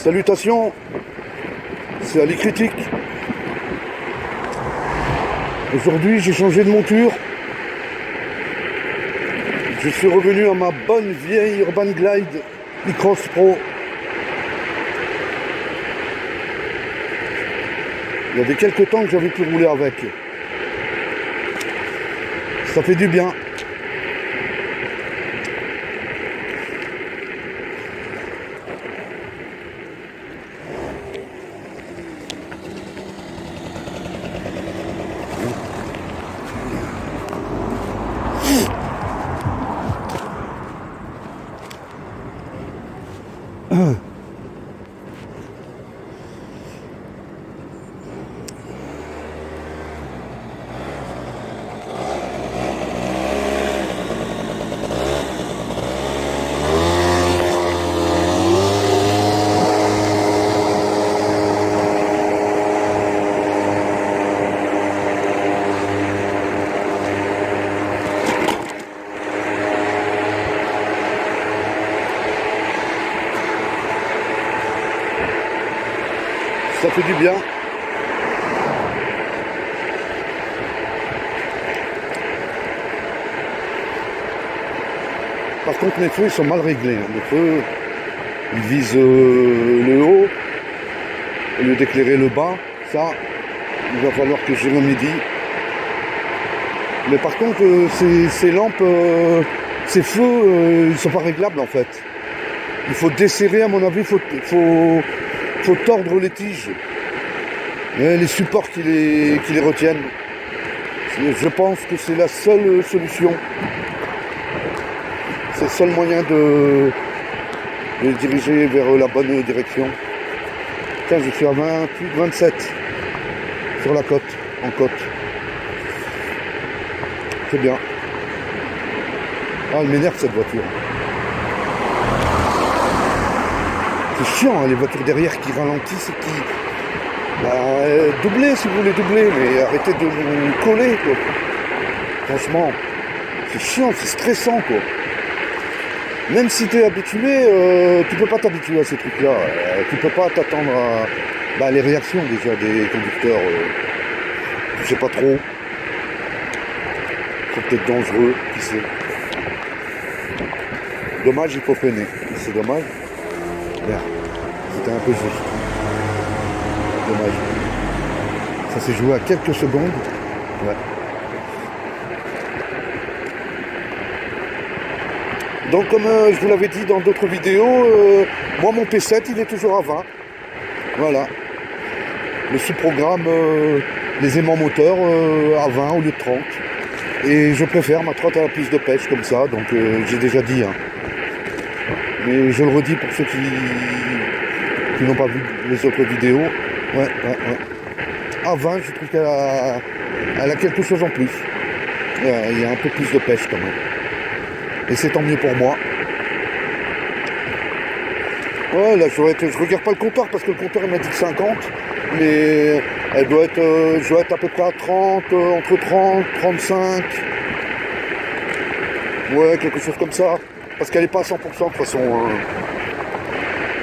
Salutations, c'est Ali Critique. Aujourd'hui, j'ai changé de monture. Je suis revenu à ma bonne vieille Urban Glide e-Cross Pro. Il y avait quelques temps que j'avais pu rouler avec. Ça fait du bien. Ça fait du bien. Par contre, mes feux ils sont mal réglés. Les feux, ils visent le haut au lieu d'éclairer le bas. Ça, il va falloir que je remédie. Mais par contre, ces lampes, ces feux, ils sont pas réglables en fait. Il faut desserrer, à mon avis, faut tordre les tiges, les supports qui les retiennent. Je pense que c'est la seule solution. C'est le seul moyen de les diriger vers la bonne direction. Tiens, je suis à 28, 27 sur la côte, en côte. C'est bien. Ah, elle m'énerve cette voiture. C'est chiant, hein, les voitures derrière qui ralentissent et qui... doublez si vous voulez doubler, mais arrêtez de vous coller, quoi. Franchement, c'est chiant, c'est stressant, quoi. Même si tu es habitué, tu peux pas t'habituer à ces trucs-là. Tu peux pas t'attendre à les réactions déjà des conducteurs. Je sais pas trop. C'est peut-être dangereux, qui sait. Dommage, il faut freiner. C'est dommage. Merde, c'était un peu juste. Dommage. Ça s'est joué à quelques secondes. Ouais. Donc comme je vous l'avais dit dans d'autres vidéos, moi mon P7 il est toujours à 20. Voilà. Le sous-programme les aimants moteurs à 20 au lieu de 30. Et je préfère ma trotte à la piste de pêche comme ça, donc j'ai déjà dit. Hein. Mais je le redis pour ceux qui n'ont pas vu les autres vidéos. Ouais. À 20, je trouve qu'elle a quelque chose en plus. Il y a un peu plus de pêche quand même. Et c'est tant mieux pour moi. Ouais, là, je regarde pas le compteur parce que le compteur il m'a dit que 50. Mais elle doit être, je dois être à peu près à 30, entre 30, 35. Ouais, quelque chose comme ça. Parce qu'elle n'est pas à 100% de toute façon.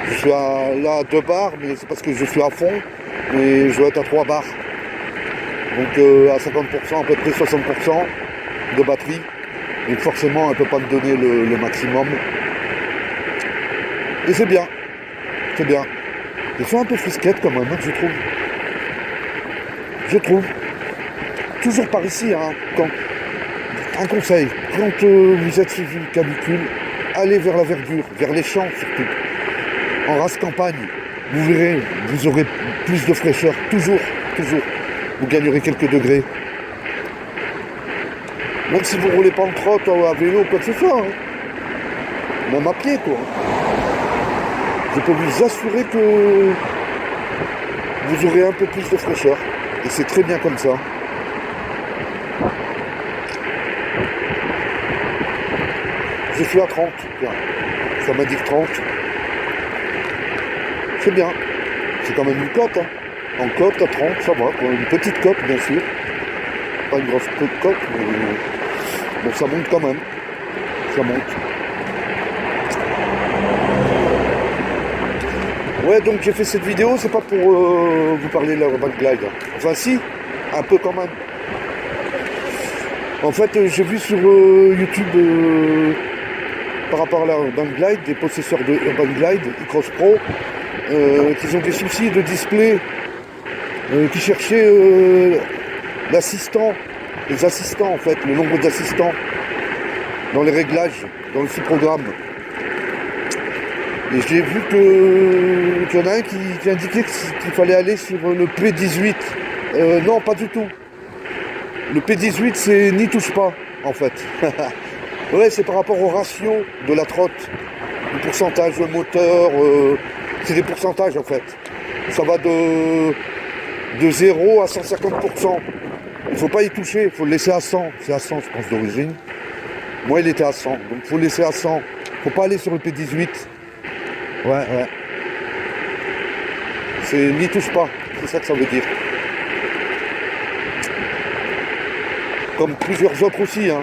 Je suis à 2 bars, mais c'est parce que je suis à fond. Et je dois être à 3 bars. Donc à 50%, à peu près 60% de batterie. Donc forcément, elle ne peut pas me donner le maximum. Et c'est bien. C'est bien. Elle fait un peu frisquette quand même, hein, je trouve. Je trouve. Toujours par ici, hein. Un conseil, quand vous êtes sous une canicule, allez vers la verdure, vers les champs surtout. En race campagne, vous verrez, vous aurez plus de fraîcheur, toujours. Vous gagnerez quelques degrés. Même si vous ne roulez pas en trotte ou à vélo, quoi que ce soit. Hein. Même à pied, quoi. Je peux vous assurer que vous aurez un peu plus de fraîcheur. Et c'est très bien comme ça. Je suis à 30. Bien. Ça m'indique 30. C'est bien. C'est quand même une cote. Hein. En cote à 30, ça va. Quoi. Une petite cote, bien sûr. Pas une grosse cote, mais bon, ça monte quand même. Ça monte. Ouais, donc j'ai fait cette vidéo, c'est pas pour vous parler de la Urban Glide. Enfin si, un peu quand même. En fait, j'ai vu sur YouTube, par rapport à la Urban Glide, des possesseurs de Urban Glide, Cross Pro, qui ont des soucis de display, qui cherchaient l'assistant, les assistants en fait, le nombre d'assistants dans les réglages, dans le sous-programme. Et j'ai vu qu'il y en a un qui indiquait qu'il fallait aller sur le P18. Non, pas du tout. Le P18, c'est n'y touche pas, en fait. Ouais, c'est par rapport au ratio de la trotte. Le pourcentage de moteur, c'est des pourcentages, en fait. Ça va de 0 à 150%. Il ne faut pas y toucher, il faut le laisser à 100. C'est à 100, je pense, d'origine. Moi, il était à 100, donc il faut le laisser à 100. Il ne faut pas aller sur le P18. Ouais. C'est n'y touche pas, c'est ça que ça veut dire. Comme plusieurs autres aussi, hein.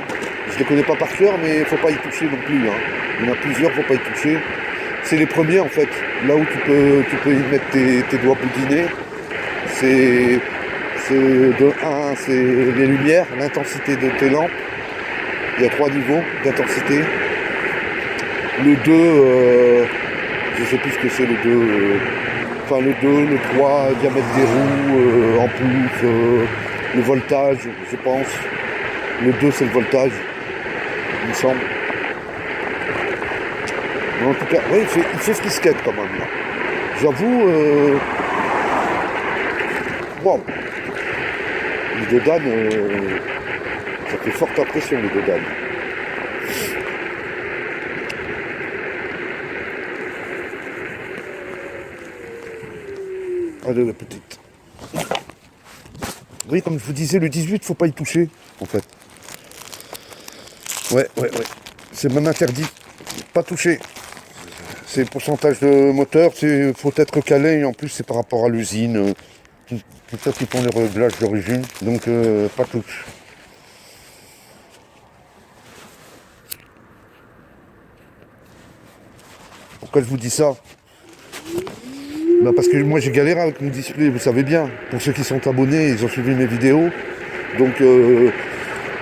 Je ne les connais pas par cœur, mais il ne faut pas y toucher non plus. Hein. Il y en a plusieurs, il ne faut pas y toucher. C'est les premiers en fait, là où tu peux y mettre tes doigts boudinés. C'est de 1, c'est les lumières, l'intensité de tes lampes. Il y a 3 niveaux d'intensité. Le 2, je ne sais plus ce que c'est le 2. Enfin le 2, le 3, diamètre des roues, en pouces, le voltage, je pense. Le 2 c'est le voltage, il me semble. Mais en tout cas, oui, il fait ce qu'il skate quand même là. J'avoue, wow. Les Dodan, ça fait forte impression les Dodan. Allez la petite. Oui, comme je vous disais, le 18, faut pas y toucher, en fait. Ouais. C'est même interdit. Pas toucher. C'est le pourcentage de moteur, il faut être calé, et en plus c'est par rapport à l'usine. Peut-être qu'ils font les réglages d'origine, donc pas touche. Pourquoi je vous dis ça? Bah parce que moi j'ai galéré avec mon display, vous savez bien. Pour ceux qui sont abonnés, ils ont suivi mes vidéos. Donc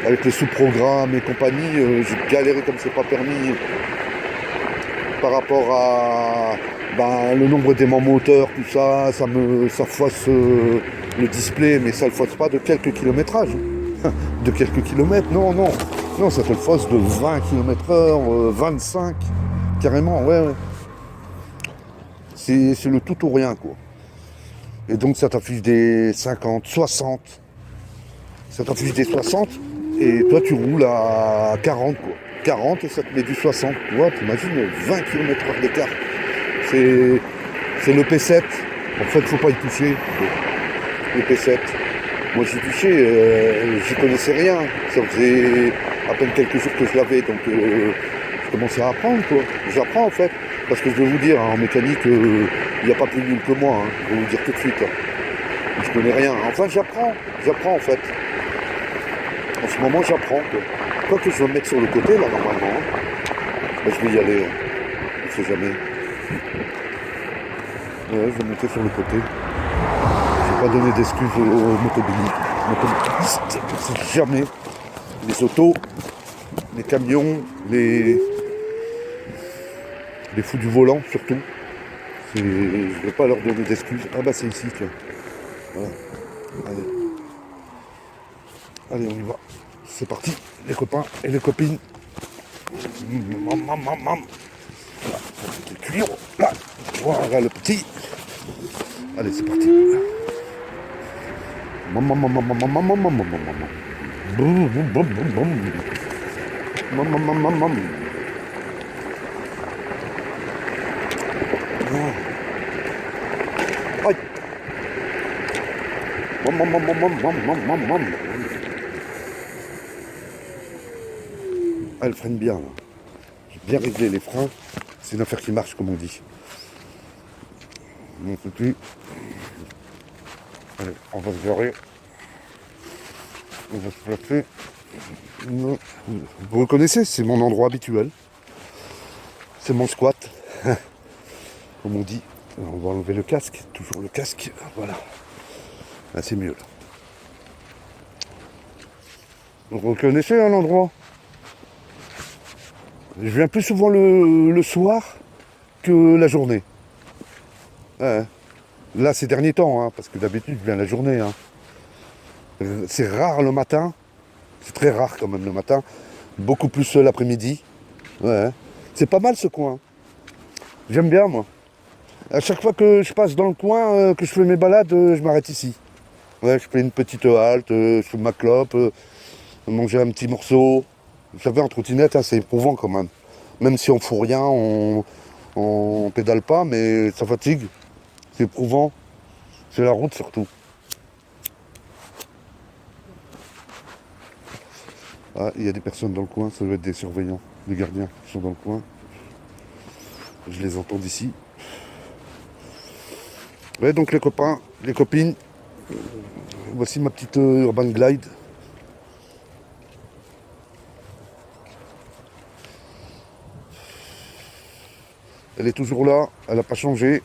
avec les sous-programmes et compagnie, j'ai galéré comme c'est pas permis par rapport à le nombre d'aimants moteurs, tout ça, ça fausse le display, mais ça ne le fausse pas de quelques kilométrages. De quelques kilomètres, non, ça te le fausse de 20 km/h, 25, carrément, ouais. C'est le tout ou rien, quoi. Et donc ça t'affiche des 50, 60. Ça t'affiche des 60, et toi tu roules à 40, quoi. 40 et ça te met du 60. Tu vois, t'imagines 20 km/h d'écart. C'est le P7. En fait, faut pas y toucher. Le P7. Moi j'y touchais, j'y connaissais rien. Ça faisait à peine quelques jours que je l'avais, donc je commençais à apprendre, quoi. J'apprends en fait. Parce que je vais vous dire, hein, en mécanique, il n'y a pas plus nul que moi, hein, je vais vous dire tout de suite. Hein. Je connais rien. Enfin j'apprends en fait. En ce moment j'apprends, quoi. Quoi que je vais me mettre sur le côté là normalement, je vais y aller, on ne sait jamais. Ouais, je vais monter sur le côté. Je vais pas donner d'excuses aux motobilistes. C'est jamais. Les autos, les camions, les fous du volant surtout. Je ne vais pas leur donner d'excuses. Ah bah c'est ici, tiens. Voilà. Allez, on y va. C'est parti, les copains et les copines. Voilà, le cuir, là. Voilà le petit. Allez, c'est parti. Aïe. Elle freine bien là. J'ai bien réglé les freins. C'est une affaire qui marche comme on dit. Non, c'est plus. Allez, on va se garer. On va se placer. Vous reconnaissez, c'est mon endroit habituel. C'est mon squat. Comme on dit. On va enlever le casque, toujours le casque, voilà. Là c'est mieux là. Vous reconnaissez un endroit? Je viens plus souvent le soir que la journée. Ouais. Là ces derniers temps, hein, parce que d'habitude je viens la journée. Hein. C'est rare le matin, c'est très rare quand même le matin. Beaucoup plus l'après-midi. Ouais. C'est pas mal ce coin. J'aime bien moi. À chaque fois que je passe dans le coin, que je fais mes balades, je m'arrête ici. Ouais, je fais une petite halte, je fume ma clope, manger un petit morceau. Vous savez, en trottinette, hein, c'est éprouvant quand même. Même si on fout rien, on pédale pas, mais ça fatigue. C'est éprouvant. C'est la route surtout. Ah, il y a des personnes dans le coin, ça doit être des surveillants, des gardiens qui sont dans le coin. Je les entends d'ici. Ouais, donc les copains, les copines, voici ma petite Urban Glide. Elle est toujours là, elle n'a pas changé.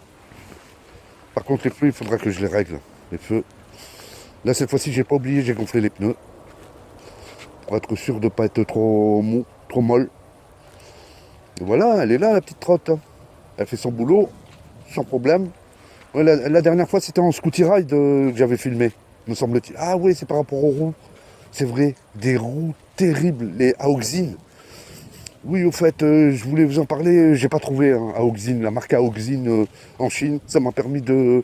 Par contre, les feux, il faudra que je les règle. Les feux. Là, cette fois-ci, j'ai pas oublié, j'ai gonflé les pneus. Pour être sûr de ne pas être trop mou, trop molle. Et voilà, elle est là, la petite trotte. Hein. Elle fait son boulot, sans problème. Ouais, la dernière fois, c'était en scooty ride que j'avais filmé, me semble-t-il. Ah oui, c'est par rapport aux roues. C'est vrai, des roues terribles, les Aoxin. Oui, au fait, je voulais vous en parler, j'ai pas trouvé hein, Aoxin, la marque Aoxin en Chine. Ça m'a permis de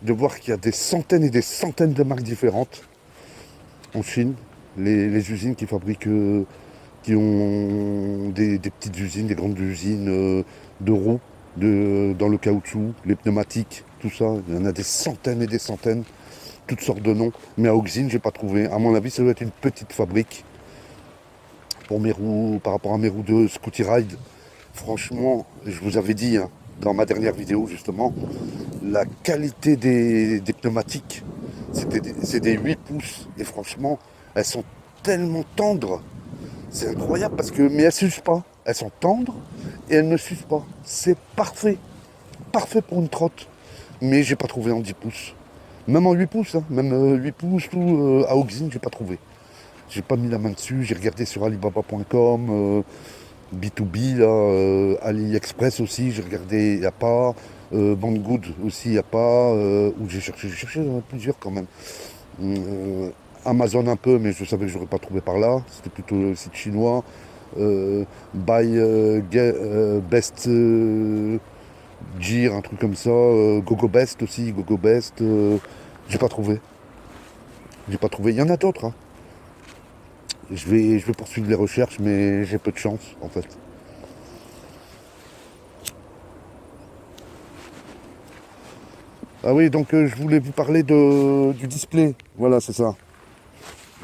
voir qu'il y a des centaines et des centaines de marques différentes en Chine. Les usines qui fabriquent, qui ont des petites usines, des grandes usines de roues, dans le caoutchouc, les pneumatiques, tout ça. Il y en a des centaines et des centaines, toutes sortes de noms. Mais Aoxin, j'ai pas trouvé. À mon avis, ça doit être une petite fabrique. Pour mes roues, par rapport à mes roues de Scooty Ride, franchement, je vous avais dit hein, dans ma dernière vidéo justement, la qualité des pneumatiques, c'est des 8 pouces et franchement, elles sont tellement tendres, c'est incroyable parce que, mais elles s'usent pas, elles sont tendres et elles ne s'usent pas, c'est parfait, parfait pour une trotte, mais j'ai pas trouvé en 10 pouces, même en 8 pouces, hein, même 8 pouces ou à Auxine, j'ai pas trouvé. J'ai pas mis la main dessus, j'ai regardé sur alibaba.com, B2B, là, AliExpress aussi, j'ai regardé, il n'y a pas, Banggood aussi, il n'y a pas, où j'ai cherché plusieurs quand même. Amazon un peu, mais je savais que je n'aurais pas trouvé par là, c'était plutôt le site chinois. Buy Best Gear, un truc comme ça, Gogo Best aussi, Gogo Best, j'ai pas trouvé. J'ai pas trouvé, il y en a d'autres, hein. Je vais poursuivre les recherches, mais j'ai peu de chance, en fait. Ah oui, donc je voulais vous parler du display. Voilà, c'est ça.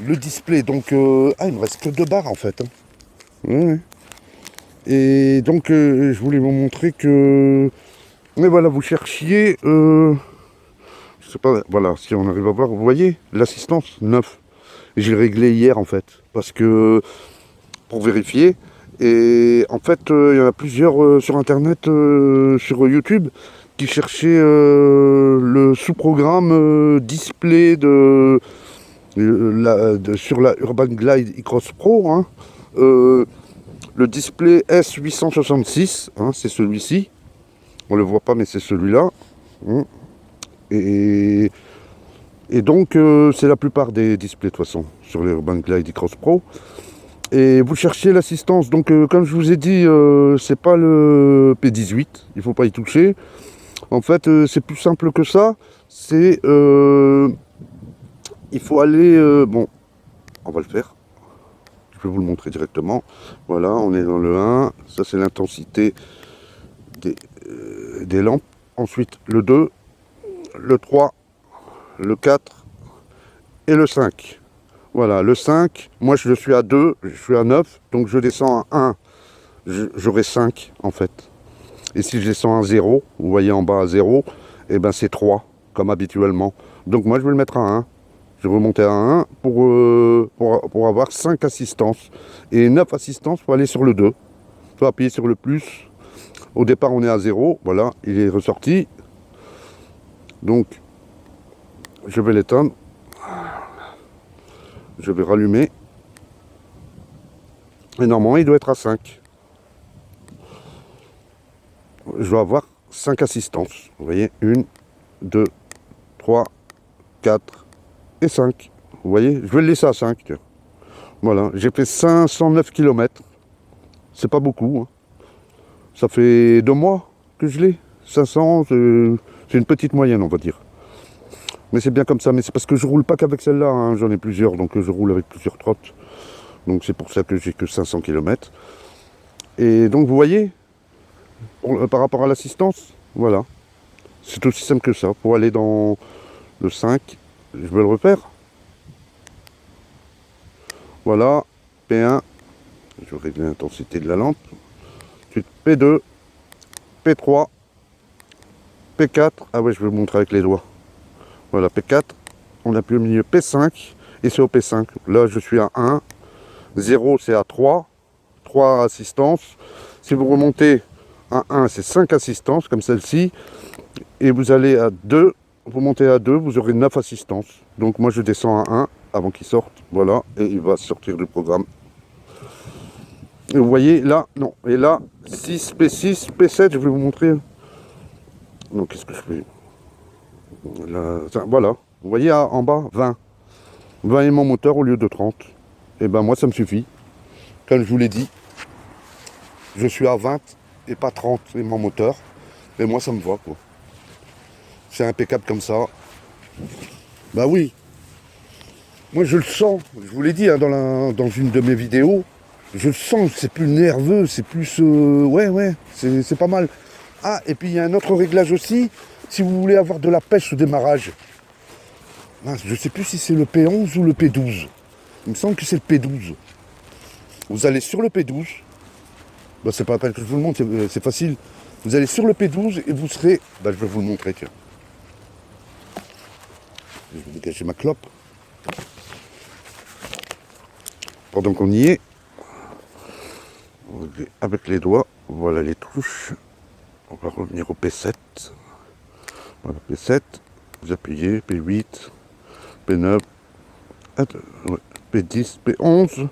Le display, donc... ah, il me reste que 2 barres, en fait. Hein. Ouais, ouais. Et donc, je voulais vous montrer que... Mais voilà, vous cherchiez... je sais pas, voilà, si on arrive à voir, vous voyez, l'assistance 9. Et j'ai réglé hier, en fait. Parce que... Pour vérifier... Et en fait, il y en a plusieurs sur Internet, sur YouTube, qui cherchaient le sous-programme display sur la Urban Glide e-Cross Pro. Hein, le display S866, hein, c'est celui-ci. On ne le voit pas, mais c'est celui-là. Hein, et donc, c'est la plupart des displays, de toute façon, sur les Urban Glide e-Cross Pro. Et vous cherchiez l'assistance, donc comme je vous ai dit, c'est pas le P18, il faut pas y toucher. En fait, c'est plus simple que ça. C'est, il faut aller, bon, on va le faire. Je vais vous le montrer directement. Voilà, on est dans le 1. Ça, c'est l'intensité des lampes. Ensuite, le 2, le 3, le 4 et le 5. Voilà, le 5, moi je suis à 2, je suis à 9, donc je descends à 1, j'aurai 5 en fait. Et si je descends à 0, vous voyez en bas à 0, et ben c'est 3, comme habituellement. Donc moi je vais le mettre à 1. Je vais remonter à 1 pour avoir 5 assistances. Et 9 assistances pour aller sur le 2. Il faut appuyer sur le plus. Au départ on est à 0, voilà, il est ressorti. Donc, je vais l'éteindre. Je vais rallumer. Et normalement, il doit être à 5. Je dois avoir 5 assistances. Vous voyez, 1, 2, 3, 4 et 5. Vous voyez, je vais le laisser à 5. Tiens. Voilà, j'ai fait 509 km. C'est pas beaucoup. Hein. Ça fait 2 mois que je l'ai. 500, c'est une petite moyenne, on va dire. Mais c'est bien comme ça. Mais c'est parce que je roule pas qu'avec celle-là. Hein. J'en ai plusieurs, donc je roule avec plusieurs trottes. Donc c'est pour ça que j'ai que 500 km. Et donc vous voyez, par rapport à l'assistance, voilà. C'est aussi simple que ça. Pour aller dans le 5, je vais le refaire. Voilà, P1, je vais régler l'intensité de la lampe. Ensuite P2, P3, P4, ah ouais, je vais vous montrer avec les doigts. Voilà, P4, on appuie au milieu P5, et c'est au P5. Là, je suis à 1, 0, c'est à 3, 3 assistances. Si vous remontez à 1, c'est 5 assistances, comme celle-ci, et vous allez à 2, vous montez à 2, vous aurez 9 assistances. Donc moi, je descends à 1 avant qu'il sorte, voilà, et il va sortir du programme. Et vous voyez, là, non, et là, 6, P6, P7, je vais vous montrer. Donc, qu'est-ce que je fais là, voilà, vous voyez, en bas, 20. 20 aimants moteur au lieu de 30. Et ben moi, ça me suffit. Comme je vous l'ai dit, je suis à 20 et pas 30 aimants moteur. Et moi, ça me va, quoi. C'est impeccable comme ça. Bah oui. Moi, je le sens. Je vous l'ai dit hein, dans une de mes vidéos. Je le sens, c'est plus nerveux, c'est plus... ouais, c'est pas mal. Ah, et puis il y a un autre réglage aussi. Si vous voulez avoir de la pêche au démarrage. Mince, je sais plus si c'est le P11 ou le P12. Il me semble que c'est le P12. Vous allez sur le P12. Bah, c'est pas la peine que je vous le montre, c'est facile. Vous allez sur le P12 et vous serez... Bah, je vais vous le montrer, tiens. Je vais dégager ma clope. Pendant qu'on y est, avec les doigts, voilà les touches. On va revenir au P7. Voilà, P7, vous appuyez, P8, P9, P10, P11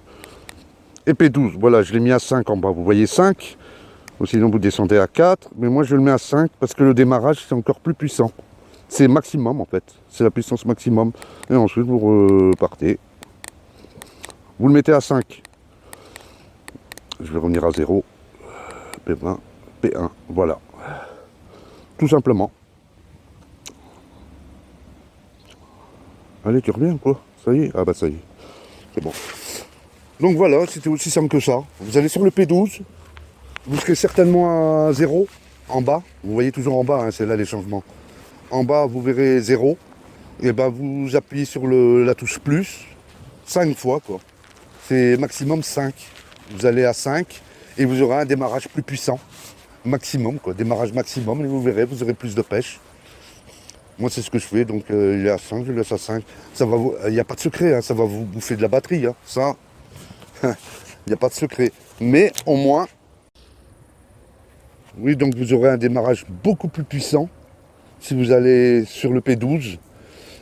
et P12. Voilà, je l'ai mis à 5 en bas. Vous voyez 5, ou sinon vous descendez à 4, mais moi je le mets à 5 parce que le démarrage c'est encore plus puissant. C'est maximum en fait, c'est la puissance maximum. Et ensuite vous repartez. Vous le mettez à 5. Je vais revenir à 0. P20, P1, voilà. Tout simplement. Allez, tu reviens quoi? Ça y est? Ah bah ça y est. C'est bon. Donc voilà, c'était aussi simple que ça. Vous allez sur le P12. Vous serez certainement à 0 en bas. Vous voyez toujours en bas, hein, c'est là les changements. En bas, vous verrez 0. Et ben vous appuyez sur la touche plus 5 fois quoi. C'est maximum 5. Vous allez à 5 et vous aurez un démarrage plus puissant. Maximum quoi, démarrage maximum et vous verrez, vous aurez plus de pêche. Moi c'est ce que je fais, donc il est à 5, je le laisse à 5. Ça va il n'y a pas de secret, hein, ça va vous bouffer de la batterie. Hein. Ça, il n'y a pas de secret. Mais au moins, oui, donc vous aurez un démarrage beaucoup plus puissant si vous allez sur le P12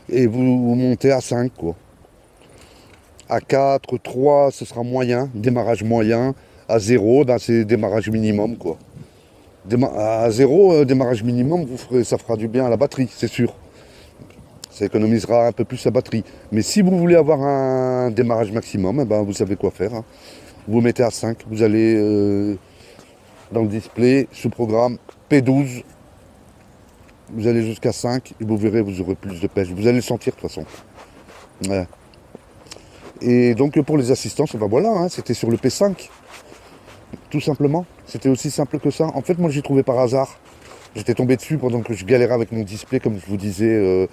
et vous montez à 5 quoi. À 4, 3, ce sera moyen, démarrage moyen. À 0, ben, c'est démarrage minimum quoi. À 0, démarrage minimum, ça fera du bien à la batterie, c'est sûr. Ça économisera un peu plus la batterie. Mais si vous voulez avoir un démarrage maximum, eh ben, vous savez quoi faire. Hein. Vous mettez à 5, vous allez dans le display, sous programme P12. Vous allez jusqu'à 5 et vous verrez, vous aurez plus de pêche. Vous allez le sentir de toute façon. Ouais. Et donc pour les assistances, ben voilà, hein, c'était sur le P5. Tout simplement. C'était aussi simple que ça. En fait, moi j'ai trouvé par hasard. J'étais tombé dessus pendant que je galérais avec mon display, comme je vous disais,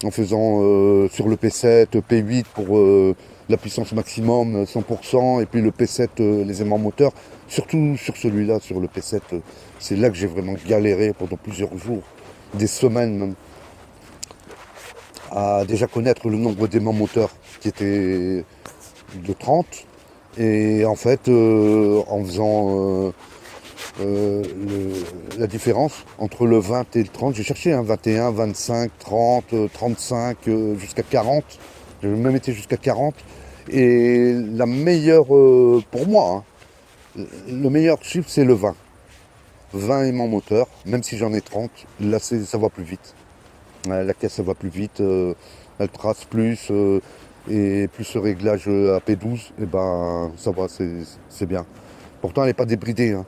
en faisant sur le P7, P8 pour la puissance maximum, 100%, et puis le P7, les aimants moteurs. Surtout sur celui-là, sur le P7, c'est là que j'ai vraiment galéré pendant plusieurs jours, des semaines même, à déjà connaître le nombre d'aimants moteurs qui était de 30. Et en fait, en faisant la différence entre le 20 et le 30. J'ai cherché 21, 25, 30, 35, jusqu'à 40. J'ai même été jusqu'à 40. Et la meilleure, pour moi, hein, le meilleur chiffre, c'est le 20. 20 aimants moteur, même si j'en ai 30, là ça va plus vite. La caisse ça va plus vite, elle trace plus, et plus ce réglage à P12, et ben ça va, c'est bien. Pourtant elle n'est pas débridée. Hein.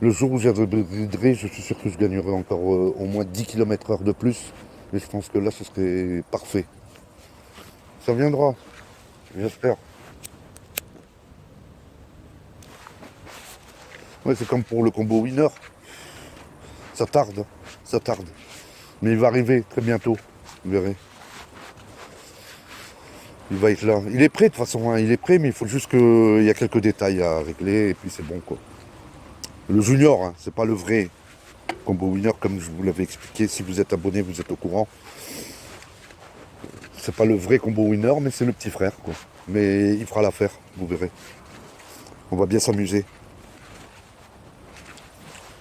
Le jour où j'abriderai, je suis sûr que je gagnerai encore au moins 10 km/h de plus. Et je pense que là ce serait parfait. Ça viendra, j'espère. Ouais, c'est comme pour le combo winner. Ça tarde, ça tarde. Mais il va arriver très bientôt, vous verrez. Il va être là. Il est prêt de toute façon, hein. Il est prêt, mais il faut juste qu'il y a quelques détails à régler et puis c'est bon quoi. Le junior, hein, c'est pas le vrai combo winner comme je vous l'avais expliqué. Si vous êtes abonné, vous êtes au courant. C'est pas le vrai combo winner, mais c'est le petit frère quoi. Mais il fera l'affaire, vous verrez. On va bien s'amuser.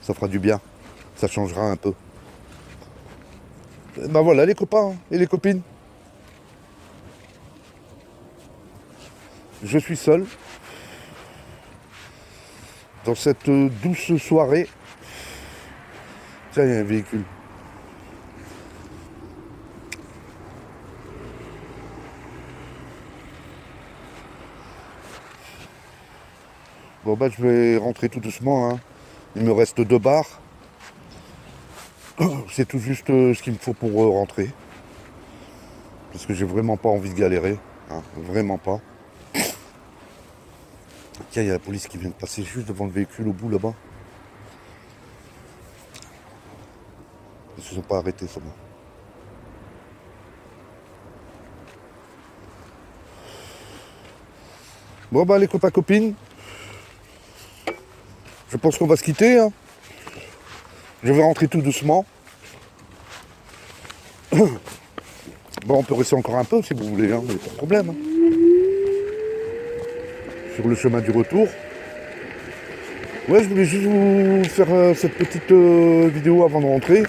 Ça fera du bien. Ça changera un peu. Ben voilà les copains et les copines. Je suis seul dans cette douce soirée. Tiens, il y a un véhicule. Bon bah je vais rentrer tout doucement. Hein. Il me reste 2 bars. C'est tout juste ce qu'il me faut pour rentrer. Parce que j'ai vraiment pas envie de galérer. Hein. Vraiment pas. Tiens, il y a la police qui vient de passer juste devant le véhicule au bout là-bas. Ils se sont pas arrêtés, ça va. Bon bah les copains copines, je pense qu'on va se quitter. Hein. Je vais rentrer tout doucement. Bon, on peut rester encore un peu si vous voulez, hein, mais pas de problème. Hein. Sur le chemin du retour. Ouais, je voulais juste vous faire cette petite vidéo avant de rentrer.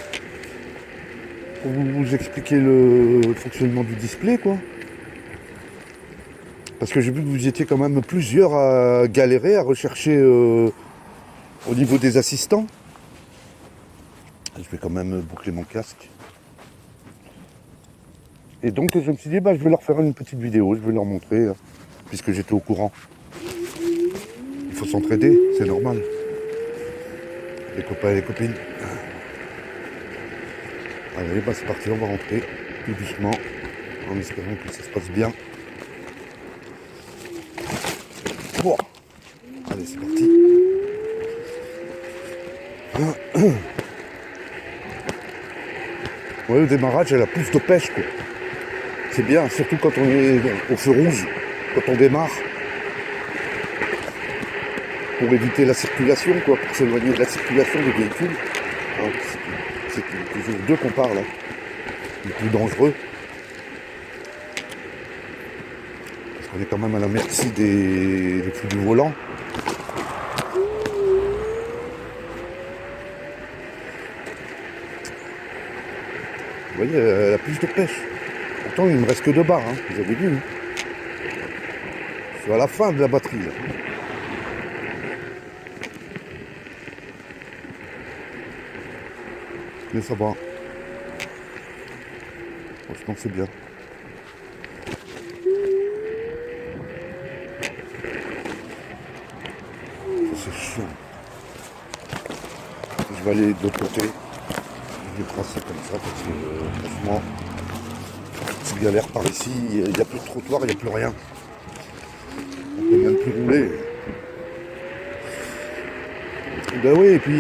Pour vous expliquer le fonctionnement du display, quoi. Parce que j'ai vu que vous étiez quand même plusieurs à galérer, à rechercher au niveau des assistants. Je vais quand même boucler mon casque. Et donc je me suis dit, bah, je vais leur faire une petite vidéo, je vais leur montrer, puisque j'étais au courant. Il faut s'entraider, c'est normal. Les copains et les copines. Allez, bah, c'est parti, on va rentrer tout doucement, en espérant que ça se passe bien. Bon. Allez, c'est parti. Ouais, le démarrage, elle a plus de pêche, quoi. C'est bien, surtout quand on est au feu rouge, quand on démarre. Pour éviter la circulation, quoi, pour s'éloigner de la circulation des véhicules. C'est toujours d'eux qu'on parle, hein. Les plus dangereux. Parce qu'on est quand même à la merci des fous du volant. Vous voyez, elle a plus de pêche. Pourtant, il ne me reste que 2 barres, hein, vous avez vu. Hein. Je suis à la fin de la batterie, là. Mais ça va. Franchement, c'est bien. C'est chiant. Je vais aller de l'autre côté. Je vais tracer comme ça parce que franchement, c'est galère par ici. Il n'y a plus de trottoir, il n'y a plus rien. On peut même plus rouler. Ben oui, et puis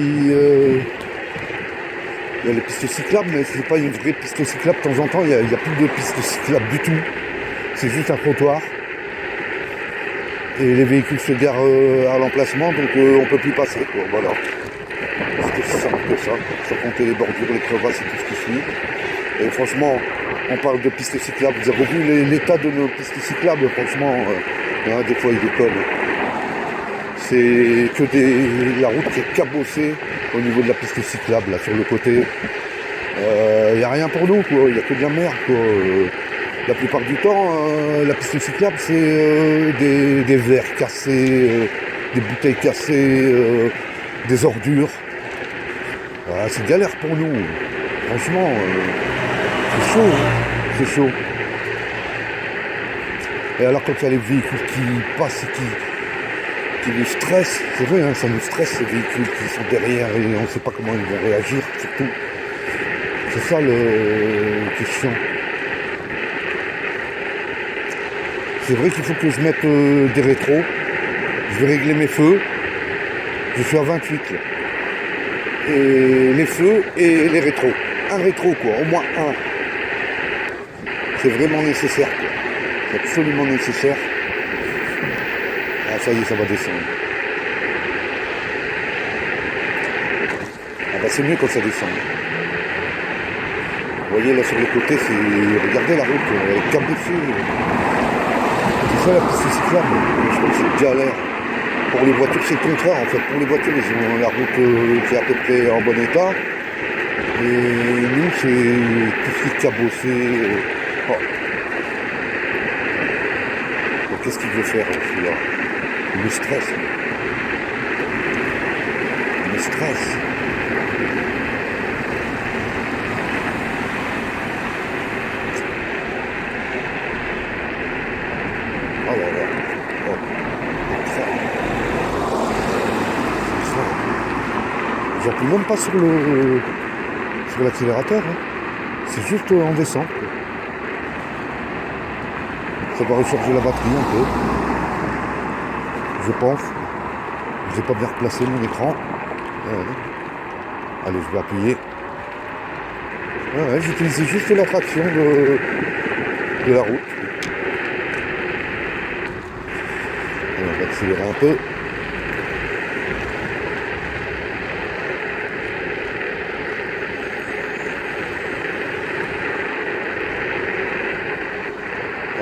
il y a les pistes cyclables, mais c'est pas une vraie piste cyclable. De temps en temps, il n'y a plus de piste cyclable du tout. C'est juste un trottoir. Et les véhicules se garent à l'emplacement, donc on peut plus passer, quoi. Voilà. C'est aussi simple que ça. Sans compter les bordures, les crevasses et tout ce qui suit. Et franchement, on parle de pistes cyclables. Vous avez vu l'état de nos pistes cyclables, franchement, des fois ils décollent. C'est que la route qui est cabossée au niveau de la piste cyclable, là, sur le côté. Il n'y a rien pour nous, quoi. Il n'y a que de la merde, quoi. La plupart du temps, la piste cyclable, c'est des verres cassés, des bouteilles cassées, des ordures. Voilà, c'est galère pour nous. Franchement, c'est chaud, hein. C'est chaud. Et alors quand il y a les véhicules qui passent et qui nous stressent, c'est vrai, hein, ça nous stresse ces véhicules qui sont derrière et on ne sait pas comment ils vont réagir, surtout. C'est ça qui est chiant. C'est vrai qu'il faut que je mette des rétros. Je vais régler mes feux. Je suis à 28 là. Et les feux et les rétros. Un rétro quoi, au moins un. C'est vraiment nécessaire quoi. C'est absolument nécessaire. Ah ça y est, ça va descendre. Ah bah c'est mieux quand ça descend. Vous voyez là sur les côtés, regardez la route, elle est cabossée. C'est ça la piste cyclable. Je trouve que c'est galère. Pour les voitures, c'est le contraire en fait. Pour les voitures, ils ont la route qui est à peu près en bon état. Et nous, c'est tout ce qui est cabossé. Oh. Donc, qu'est-ce qu'il veut faire celui-là? Il me stresse. Il me stresse. Oh là là. Oh. J'appuie même pas sur l'accélérateur. Hein. C'est juste en descente. Ça va recharger la batterie un peu. Je pense. Je n'ai pas bien replacé mon écran. Allez, je vais appuyer. Ouais, j'utilisais juste la traction de la route. Alors, on va accélérer un peu.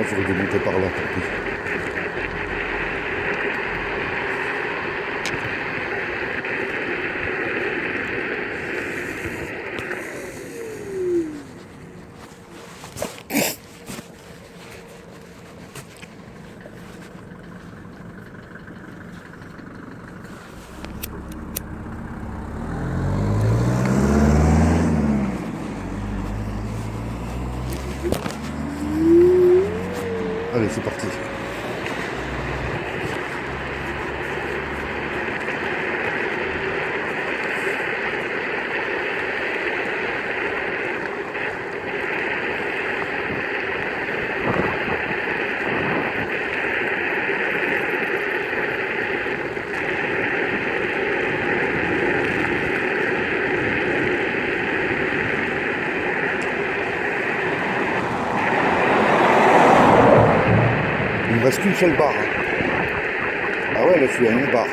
Ah, je vais démonter par là, tant pis. Allez, c'est parti. Il ne me reste qu'une seule barre. Hein. Ah ouais, là je suis à une barre.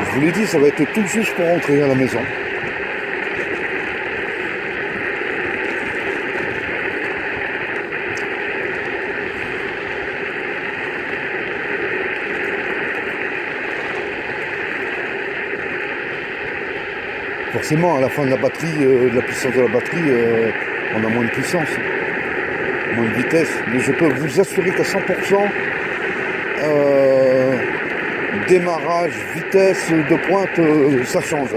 Je vous l'ai dit, ça va être tout juste pour rentrer à la maison. Forcément, à la fin de la batterie, de la puissance de la batterie, on a moins de puissance, moins de vitesse. Mais je peux vous assurer qu'à 100%, démarrage, vitesse de pointe, ça change.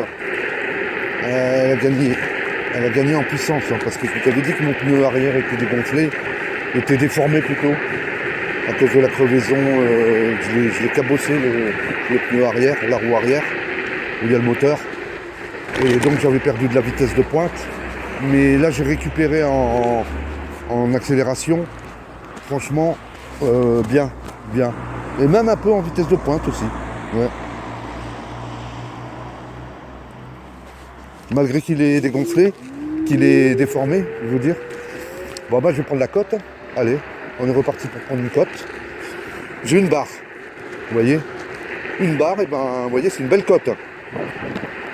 Elle a gagné en puissance, hein, parce que je vous avais dit que mon pneu arrière était dégonflé, était déformé plutôt, à cause de la crevaison. Je l'ai cabossé le pneu arrière, la roue arrière, où il y a le moteur. Et donc j'avais perdu de la vitesse de pointe. Mais là j'ai récupéré en accélération. Franchement, bien. Et même un peu en vitesse de pointe aussi. Ouais. Malgré qu'il est dégonflé, qu'il est déformé, je veux dire. Bon bah je vais prendre la cote. Allez, on est reparti pour prendre une cote. J'ai une barre. Vous voyez? Une barre, et ben vous voyez, c'est une belle cote.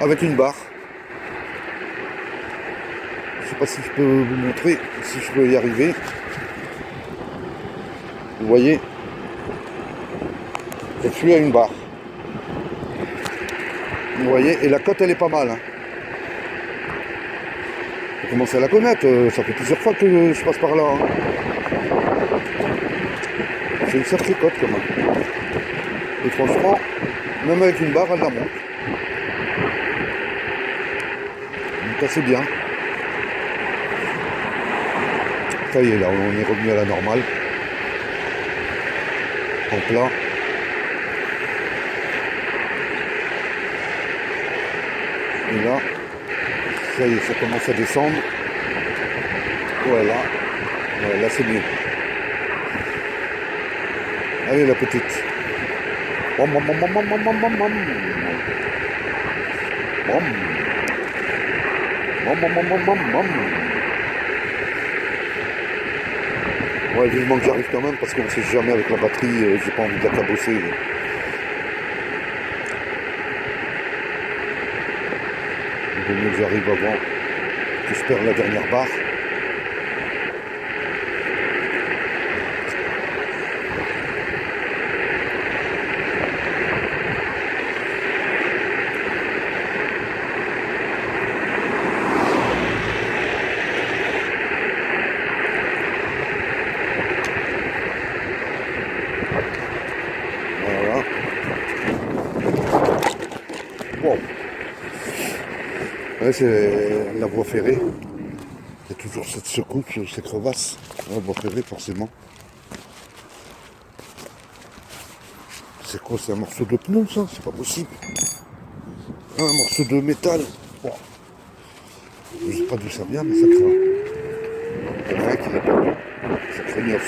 Avec une barre. Je sais pas si je peux vous montrer, si je peux y arriver. Vous voyez, et celui à une barre. Vous voyez, et la cote elle est pas mal. Hein. Vous commencez à la connaître, ça fait plusieurs fois que je passe par là. Hein. C'est une sacrée cote quand même. Et franchement, même avec une barre, elle la monte. Donc assez bien. Ça y est, là, on est revenu à la normale. En plat. Et là, ça y est, ça commence à descendre. Voilà. Voilà, là c'est mieux. Allez la petite. Bam, bam, bam, bam, bam, bam, bam, bam. Bam. Bam, bam, bam, bam, bam, bam. Ouais, vivement que j'arrive quand même parce qu'on ne sait jamais avec la batterie, j'ai pas envie de la cabosser. Il vaut mieux que j'arrive avant que je perds la dernière barre. Voilà. Wow. Ouais, c'est la voie ferrée. Il y a toujours cette secousse, ces crevasses. La voie ferrée, forcément. C'est quoi? C'est un morceau de pneu, ça? C'est pas possible. Un morceau de métal. Wow. Je sais pas d'où ça vient, mais ça craint. Il y en a un qui l'a perdu. Ça craignos.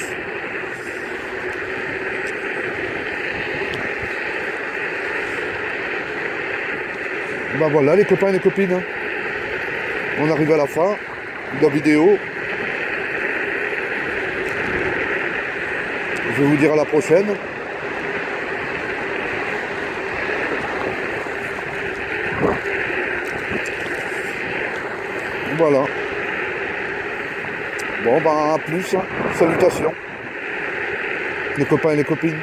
Bah voilà les copains et les copines. Hein. On arrive à la fin de la vidéo. Je vais vous dire à la prochaine. Voilà. Bon, bah, à plus. Hein. Salutations. Les copains et les copines.